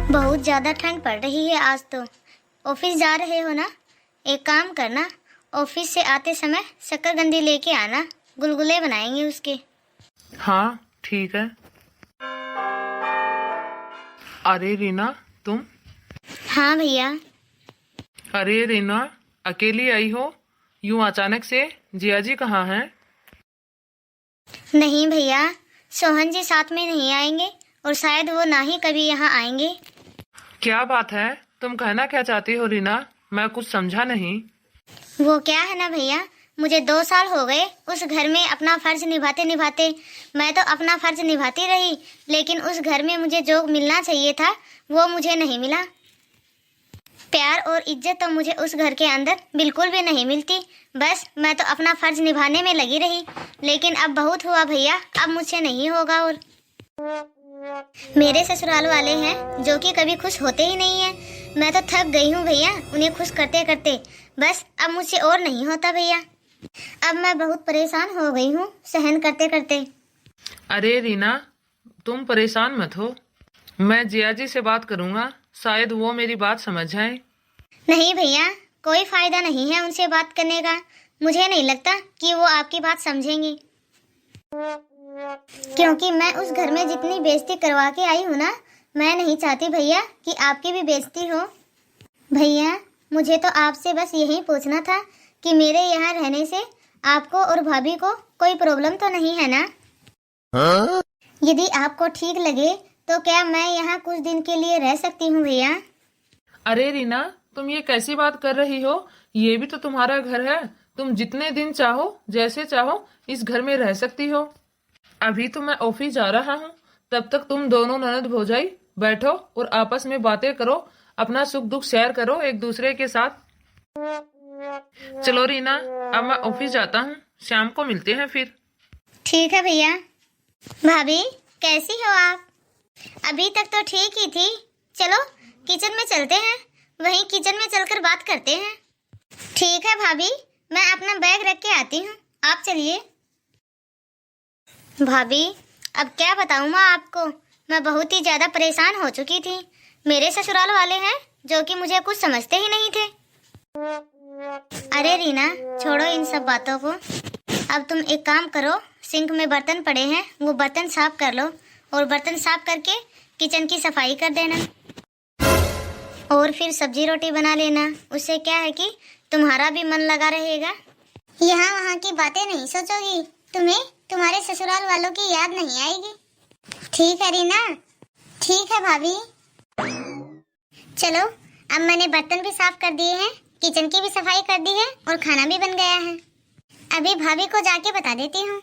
बहुत ज़्यादा ठंड पड़ रही है आज तो। ऑफिस जा रहे हो ना, एक काम करना, ऑफिस से आते समय शक्करकंदी लेके आना, गुलगुले बनाएंगे उसके। हाँ ठीक है। अरे रीना तुम। हाँ भैया। अरे रीना, अकेली आई हो यूं अचानक से? जिया जी कहाँ हैं? नहीं भैया, सोहन जी साथ में नहीं आएंगे और शायद वो ना ही कभी यहाँ आएंगे। क्या बात है, तुम कहना क्या चाहती हो रीना? मैं कुछ समझा नहीं। वो क्या है ना भैया, मुझे 2 साल हो गए उस घर में अपना फर्ज निभाते निभाते। मैं तो अपना फर्ज निभाती रही, लेकिन उस घर में मुझे जो मिलना चाहिए था वो मुझे नहीं मिला। प्यार और इज्जत तो मुझे उस घर के अंदर बिल्कुल भी नहीं मिलती। बस मैं तो अपना फर्ज निभाने में लगी रही, लेकिन अब बहुत हुआ भैया, अब मुझसे नहीं होगा। और मेरे ससुराल वाले हैं जो कि कभी खुश होते ही नहीं हैं। मैं तो थक गई हूँ भैया उन्हें खुश करते करते। बस अब मुझसे और नहीं होता भैया। अब मैं बहुत परेशान हो गई हूँ सहन करते करते। अरे रीना, तुम परेशान मत हो, मैं जिया जी से बात करूंगा, शायद वो मेरी बात समझ जाए। नहीं भैया, कोई फायदा नहीं है उनसे बात करने का। मुझे नहीं लगता कि वो आपकी बात समझेंगे, क्योंकि मैं उस घर में जितनी बेइज्जती करवा के आई हूँ ना, मैं नहीं चाहती भैया कि आपकी भी बेइज्जती हो। भैया मुझे तो आपसे बस यही पूछना था कि मेरे यहाँ रहने से आपको और भाभी को कोई प्रॉब्लम तो नहीं है ना? यदि आपको ठीक लगे तो क्या मैं यहाँ कुछ दिन के लिए रह सकती हूँ भैया? अरे रीना, तुम ये कैसी बात कर रही हो? ये भी तो तुम्हारा घर है, तुम जितने दिन चाहो जैसे चाहो इस घर में रह सकती हो। अभी तो मैं ऑफिस जा रहा हूँ, तब तक तुम दोनों ननद भौजाई बैठो और आपस में बातें करो, अपना सुख दुख शेयर करो एक दूसरे के साथ। चलो रीना, अब मैं ऑफिस जाता हूँ, शाम को मिलते हैं फिर। ठीक है भैया। भाभी कैसी हो आप? अभी तक तो ठीक ही थी। चलो किचन में चलते हैं, वहीं किचन में चलकर बात करते हैं। ठीक है भाभी, मैं अपना बैग रख के आती हूँ, आप चलिए। भाभी अब क्या बताऊँ मैं आपको, मैं बहुत ही ज्यादा परेशान हो चुकी थी। मेरे ससुराल वाले हैं जो कि मुझे कुछ समझते ही नहीं थे। अरे रीना छोड़ो इन सब बातों को। अब तुम एक काम करो, सिंक में बर्तन पड़े हैं वो बर्तन साफ कर लो, और बर्तन साफ करके किचन की सफाई कर देना, और फिर सब्जी रोटी बना लेना। उससे क्या है कि तुम्हारा भी मन लगा रहेगा। यहाँ वहाँ की बातें नहीं सोचोगी, तुम्हें तुम्हारे ससुराल वालों की याद नहीं आएगी। ठीक है रीना? ठीक है भाभी। चलो अब मैंने बर्तन भी साफ कर दिए हैं, किचन की भी सफाई कर दी है और खाना भी बन गया है। अभी भाभी को जाके बता देती हूँ।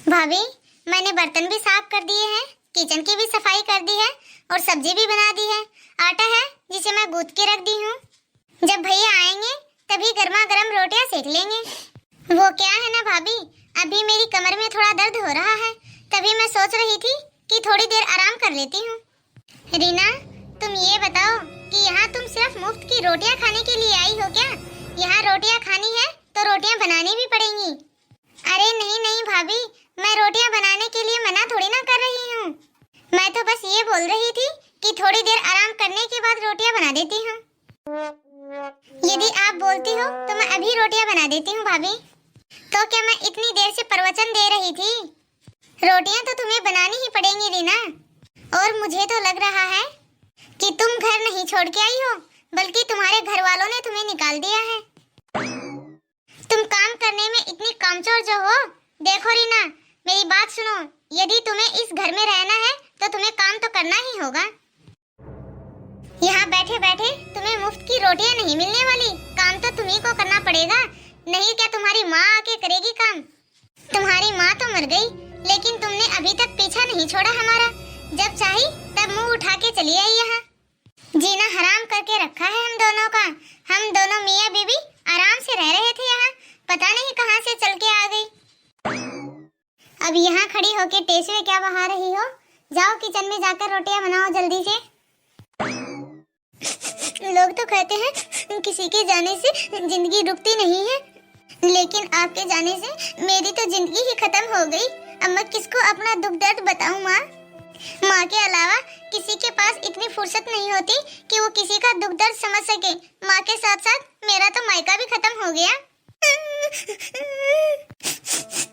भाभी मैंने बर्तन भी साफ कर दिए हैं, किचन की भी सफाई कर दी है और सब्जी भी बना दी है। आटा है जिसे मैं गूंथ के रख दी हूँ, जब भैया आएंगे तभी गर्मा गर्म रोटियां सेक लेंगे। वो क्या है ना भाभी, अभी मेरी कमर में थोड़ा दर्द हो रहा है, तभी मैं सोच रही थी कि थोड़ी देर आराम कर लेती हूँ। रीना तुम ये बताओ कि यहाँ तुम सिर्फ मुफ्त की रोटियां खाने के लिए आई हो क्या? यहाँ रोटियां खानी है तो रोटियां बनानी भी पड़ेंगी। अरे नहीं नहीं भाभी, मैं रोटियां बनाने के लिए मना थोड़ी ना कर रही हूँ। मैं तो बस ये बोल रही थी कि थोड़ी देर आराम करने के बाद रोटियां बना देती हूँ। यदि आप बोलती हो तो मैं अभी रोटियां बना देती हूँ भाभी। तो क्या मैं इतनी देर से प्रवचन दे रही थी? रोटियां तो तुम्हें बनानी ही पड़ेंगी रीना। और मुझे तो लग रहा है कि तुम घर नहीं छोड़ के आई हो, बल्कि तुम्हारे घर वालों ने तुम्हें निकाल दिया है। तुम काम करने में इतनी कामचोर जो हो। देखो रीना मेरी बात सुनो, यदि तुम्हें इस घर में रहना है तो तुम्हें काम तो करना ही होगा। यहाँ बैठे बैठे तुम्हें मुफ्त की रोटियां नहीं मिलने वाली, काम तो तुम्ही को करना पड़ेगा। नहीं क्या तुम्हारी माँ आके करेगी काम? तुम्हारी माँ तो मर गई, लेकिन तुमने अभी तक पीछा नहीं छोड़ा हमारा। जब चाही तब मुंह उठा के चली आई यहाँ। जीना हराम करके रखा है हम दोनों का। हम दोनों मियाँ बीवी आराम से रह रहे थे यहाँ, पता नहीं कहाँ से चल के आ गई। अब यहाँ खड़ी होके टेसवे क्या बहा रही हो? जाओ किचन में जाकर रोटियां बनाओ जल्दी से। लोग तो कहते हैं किसी के जाने से जिंदगी रुकती नहीं है, लेकिन आपके जाने से मेरी तो जिंदगी ही खत्म हो गई। अब मैं किसको अपना दुख दर्द बताऊं माँ? माँ के अलावा किसी के पास इतनी फुर्सत नहीं होती कि वो किसी का दुख दर्द समझ सके। माँ के साथ साथ मेरा तो मायका भी खत्म हो गया।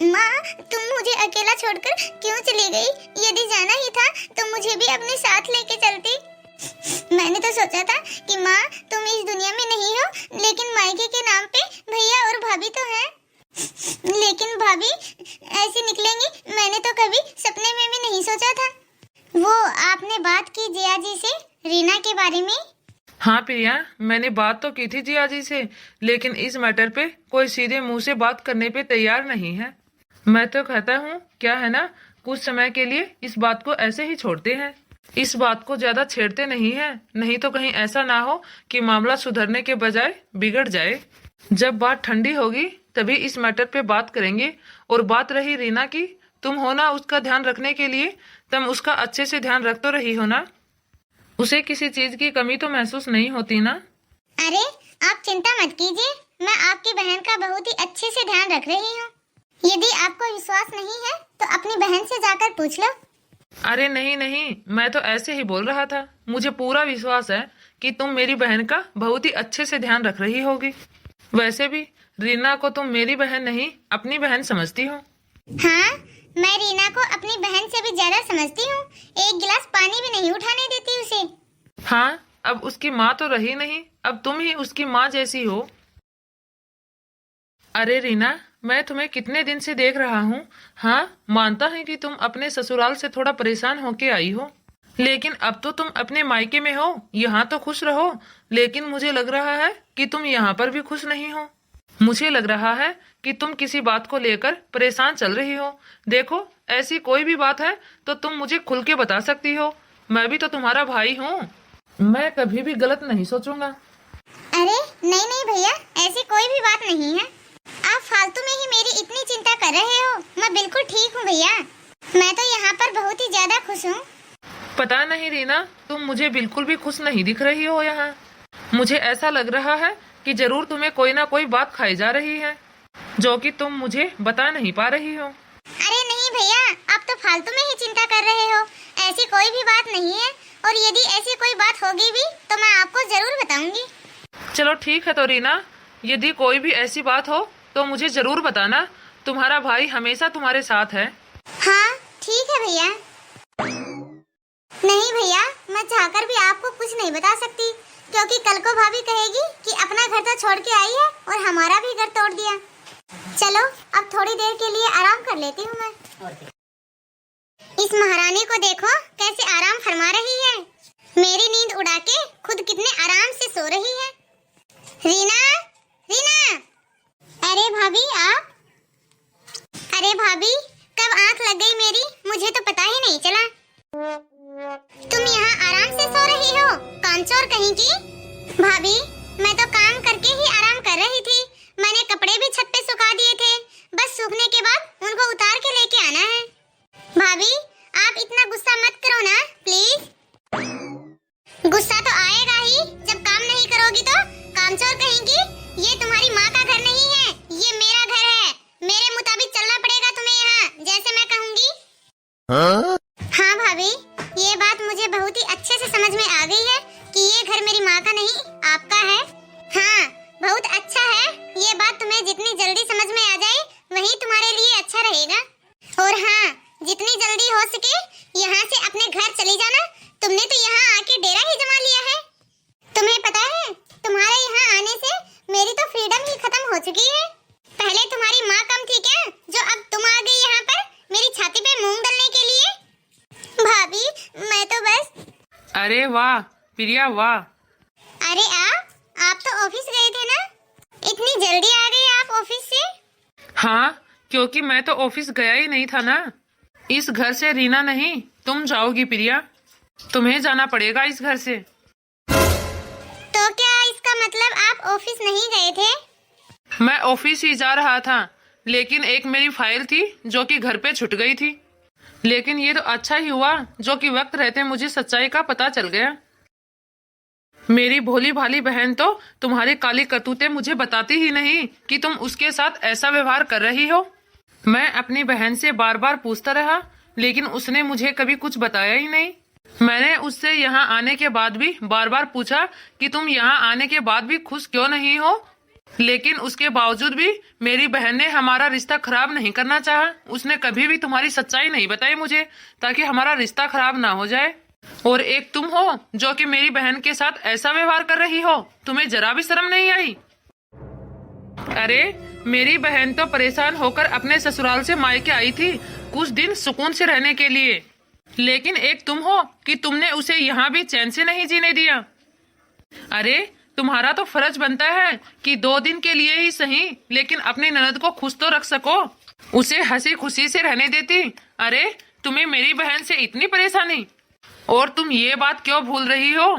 माँ, तुम मुझे अकेला छोड़कर क्यों चली गई? यदि जाना ही था तो मुझे भी अपने साथ लेके चलती। मैंने तो सोचा था कि माँ तुम इस दुनिया में नहीं हो, लेकिन मायके के नाम पे भैया और भाभी तो हैं। लेकिन भाभी ऐसे निकलेंगी, मैंने तो कभी सपने में भी नहीं सोचा था। वो आपने बात की जिया जी से रीना के बारे में? हाँ प्रिया, मैंने बात तो की थी जिया जी से, लेकिन इस मैटर पे कोई सीधे मुंह से बात करने पे तैयार नहीं है। मैं तो कहता हूँ क्या है ना, कुछ समय के लिए इस बात को ऐसे ही छोड़ते हैं। इस बात को ज्यादा छेड़ते नहीं है, नहीं तो कहीं ऐसा ना हो कि मामला सुधरने के बजाय बिगड़ जाए। जब बात ठंडी होगी तभी इस मैटर पे बात करेंगे। और बात रही रीना की, तुम हो ना उसका ध्यान रखने के लिए, तुम उसका अच्छे से ध्यान रख तो रही हो ना? उसे किसी चीज की कमी तो महसूस नहीं होती ना? अरे आप चिंता मत कीजिए, मैं आपकी बहन का बहुत ही अच्छे से ध्यान रख रही हूँ। यदि आपको विश्वास नहीं है तो अपनी बहन से जाकर पूछ लो। अरे नहीं नहीं, मैं तो ऐसे ही बोल रहा था। मुझे पूरा विश्वास है कि तुम मेरी बहन का बहुत ही अच्छे से ध्यान रख रही होगी। वैसे भी रीना को तुम मेरी बहन नहीं, अपनी बहन समझती हो। हाँ, मैं रीना को अपनी बहन से भी ज्यादा समझती हूँ। एक गिलास पानी भी नहीं उठाने देती उसे। हाँ, अब उसकी माँ तो रही नहीं, अब तुम ही उसकी माँ जैसी हो। अरे रीना, मैं तुम्हें कितने दिन से देख रहा हूँ। हाँ, मानता है कि तुम अपने ससुराल से थोड़ा परेशान होके आई हो, लेकिन अब तो तुम अपने मायके में हो, यहाँ तो खुश रहो। लेकिन मुझे लग रहा है कि तुम यहाँ पर भी खुश नहीं हो। मुझे लग रहा है कि तुम किसी बात को लेकर परेशान चल रही हो। देखो, ऐसी कोई भी बात है तो तुम मुझे खुल के बता सकती हो। मैं भी तो तुम्हारा भाई हूँ, मैं कभी भी गलत नहीं सोचूंगा। अरे नहीं नहीं भैया, ऐसी कोई भी बात नहीं है। आप फालतू में ही मेरी इतनी चिंता कर रहे हो। मैं बिल्कुल ठीक हूँ भैया, मैं तो यहाँ पर बहुत ही ज्यादा खुश हूँ। पता नहीं रीना, तुम मुझे बिल्कुल भी खुश नहीं दिख रही हो यहाँ। मुझे ऐसा लग रहा है कि जरूर तुम्हें कोई ना कोई बात खाई जा रही है, जो कि तुम मुझे बता नहीं पा रही हो। अरे नहीं भैया, आप तो फालतू में ही चिंता कर रहे हो। ऐसी कोई भी बात नहीं है, और यदि ऐसी कोई बात होगी भी तो मैं आपको जरूर बताऊंगी। चलो ठीक है तो रीना, यदि कोई भी ऐसी बात हो तो मुझे जरूर बताना। तुम्हारा भाई हमेशा तुम्हारे साथ है। हाँ ठीक है भैया। नहीं भैया, मैं चाहकर भी आपको कुछ नहीं बता सकती, क्योंकि कल को भाभी कहेगी कि अपना घर तो छोड़ के आई है और हमारा भी घर तोड़ दिया। चलो अब थोड़ी देर के लिए आराम कर लेती हूँ मैं। इस महारानी को देखो कैसे आराम फरमा रही है। मेरी नींद उड़ा के खुद कितने आराम से सो रही है। रीना, रीना! अरे भाभी आप? अरे भाभी, कब आंख लग गई मेरी, मुझे तो पता ही नहीं चला। तुम यहाँ आराम से सो रही हो, कामचोर कहीं की। भाभी, मैं तो काम करके ही आराम कर रही थी। मैंने कपड़े भी छत पे सुखा दिए थे, बस सूखने के बाद उनको उतार के लेके आना है। भाभी, आप इतना गुस्सा मत करो ना प्लीज। गुस्सा तो आएगा ही जब काम नहीं करोगी तो। कामचोर कहेंगी, ये तुम्हारी माँ का घर नहीं है, ये मेरा घर है। मेरे मुताबिक चलना पड़ेगा तुम्हें यहाँ, जैसे मैं कहूँगी। हाँ भाभी, ये बात मुझे बहुत ही अच्छे से समझ में आ गई है कि ये घर मेरी माँ का नहीं आपका है। हाँ, बहुत अच्छा है। ये बात तुम्हें जितनी जल्दी समझ में आ जाए वही तुम्हारे लिए अच्छा रहेगा। और हाँ, जितनी जल्दी हो सके यहाँ से अपने घर चली जाना। तुमने तो यहाँ आके डेरा ही जमा लिया है। तुम्हें पता है, तुम्हारे यहाँ आने से मेरी तो फ्रीडम ही खत्म हो चुकी है। पहले तुम्हारी माँ कम थी क्या, जो अब तुम आ गई यहाँ पर मेरी छाती पे मूंग डालने के लिए? भाभी, मैं तो बस। अरे वाह प्रिया, वाह। अरे आप तो ऑफिस गए थे ना? इतनी जल्दी आ गए आप ऑफिस से? हाँ, क्योंकि मैं तो ऑफिस गया ही नहीं था ना। इस घर से रीना नहीं, तुम जाओगी प्रिया। तुम्हें जाना पड़ेगा इस घर से। तो क्या इसका मतलब आप ऑफिस नहीं गए थे? मैं ऑफिस ही जा रहा था, लेकिन एक मेरी फाइल थी जो कि घर पे छूट गई थी। लेकिन ये तो अच्छा ही हुआ जो कि वक्त रहते मुझे सच्चाई का पता चल गया। मेरी भोली भाली बहन तो तुम्हारी काली करतूतें मुझे बताती ही नहीं कि तुम उसके साथ ऐसा व्यवहार कर रही हो। मैं अपनी बहन से बार बार पूछता रहा लेकिन उसने मुझे कभी कुछ बताया ही नहीं। मैंने उससे यहाँ आने के बाद भी बार बार पूछा कि तुम यहाँ आने के बाद भी खुश क्यों नहीं हो, लेकिन उसके बावजूद भी मेरी बहन ने हमारा रिश्ता खराब नहीं करना चाहा। उसने कभी भी तुम्हारी सच्चाई नहीं बताई मुझे, ताकि हमारा रिश्ता खराब ना हो जाए। और एक तुम हो जो कि मेरी बहन के साथ ऐसा व्यवहार कर रही हो, तुम्हें जरा भी शर्म नहीं आई? अरे मेरी बहन तो परेशान होकर अपने ससुराल से मायके आई थी कुछ दिन सुकून से रहने के लिए, लेकिन एक तुम हो कि तुमने उसे यहाँ भी चैन से नहीं जीने दिया। अरे तुम्हारा तो फर्ज बनता है कि 2 दिन के लिए ही सही, लेकिन अपनी ननद को खुश तो रख सको, उसे हंसी खुशी से रहने देती। अरे तुम्हें मेरी बहन से इतनी परेशानी, और तुम ये बात क्यों भूल रही हो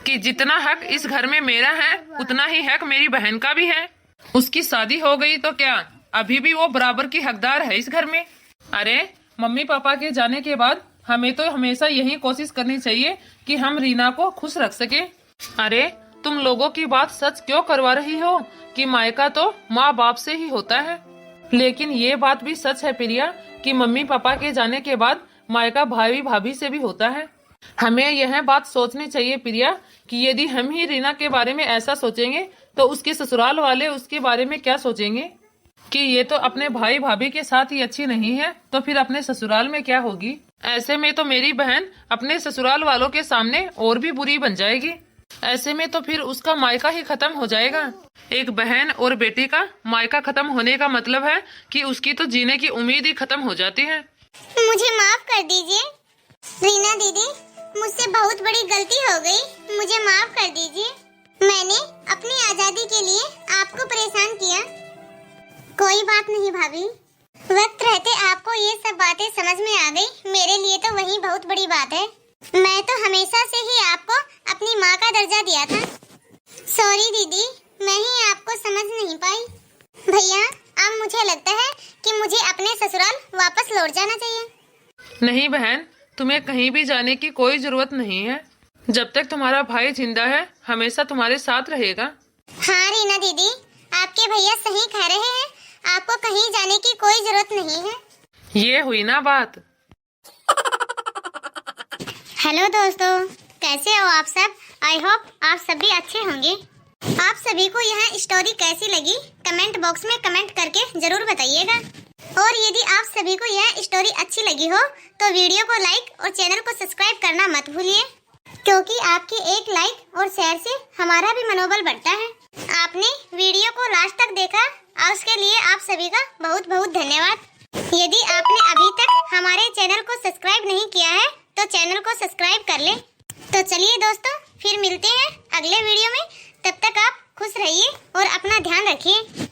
कि जितना हक इस घर में मेरा है उतना ही हक मेरी बहन का भी है। उसकी शादी हो गई तो क्या, अभी भी वो बराबर की हकदार है इस घर में। अरे मम्मी पापा के जाने के बाद हमें तो हमेशा यही कोशिश करनी चाहिए कि हम रीना को खुश रख सके। अरे तुम लोगों की बात सच क्यों करवा रही हो कि मायका तो माँ बाप से ही होता है, लेकिन ये बात भी सच है प्रिया कि मम्मी पापा के जाने के बाद मायका भाई भाभी से भी होता है। हमें यह बात सोचनी चाहिए प्रिया कि यदि हम ही रीना के बारे में ऐसा सोचेंगे तो उसके ससुराल वाले उसके बारे में क्या सोचेंगे कि ये तो अपने भाई भाभी के साथ ही अच्छी नहीं है, तो फिर अपने ससुराल में क्या होगी। ऐसे में तो मेरी बहन अपने ससुराल वालों के सामने और भी बुरी बन जाएगी। ऐसे में तो फिर उसका मायका ही खत्म हो जाएगा। एक बहन और बेटी का मायका खत्म होने का मतलब है कि उसकी तो जीने की उम्मीद ही खत्म हो जाती है। मुझे माफ कर दीजिए रीना दीदी, मुझसे बहुत बड़ी गलती हो गई, मुझे माफ कर दीजिए। मैंने अपनी आजादी के लिए आपको परेशान किया। कोई बात नहीं भाभी, वक्त रहते आपको ये सब बातें समझ में आ गई, मेरे लिए तो वही बहुत बड़ी बात है। मैं तो हमेशा से ही आपको अपनी माँ का दर्जा दिया था। सॉरी दीदी, मैं ही आपको समझ नहीं पाई। भैया अब मुझे लगता है कि मुझे अपने ससुराल वापस लौट जाना चाहिए। नहीं बहन, तुम्हें कहीं भी जाने की कोई जरूरत नहीं है। जब तक तुम्हारा भाई जिंदा है हमेशा तुम्हारे साथ रहेगा। हाँ रीना दीदी, आपके भैया सही कह रहे हैं, आपको कहीं जाने की कोई जरूरत नहीं है। ये हुई ना बात। हेलो दोस्तों, कैसे हो आप सब? आई होप आप सभी अच्छे होंगे। आप सभी को यह स्टोरी कैसी लगी कमेंट बॉक्स में कमेंट करके जरूर बताइएगा। और यदि आप सभी को यह स्टोरी अच्छी लगी हो तो वीडियो को लाइक और चैनल को सब्सक्राइब करना मत भूलिए, क्योंकि आपके एक लाइक और शेयर से हमारा भी मनोबल बढ़ता है। आपने वीडियो को लास्ट तक देखा और उसके लिए आप सभी का बहुत बहुत धन्यवाद। यदि आपने अभी तक हमारे चैनल को सब्सक्राइब नहीं किया है तो चैनल को सब्सक्राइब कर ले। तो चलिए दोस्तों, फिर मिलते हैं अगले वीडियो में। तब तक आप खुश रहिए और अपना ध्यान रखिए।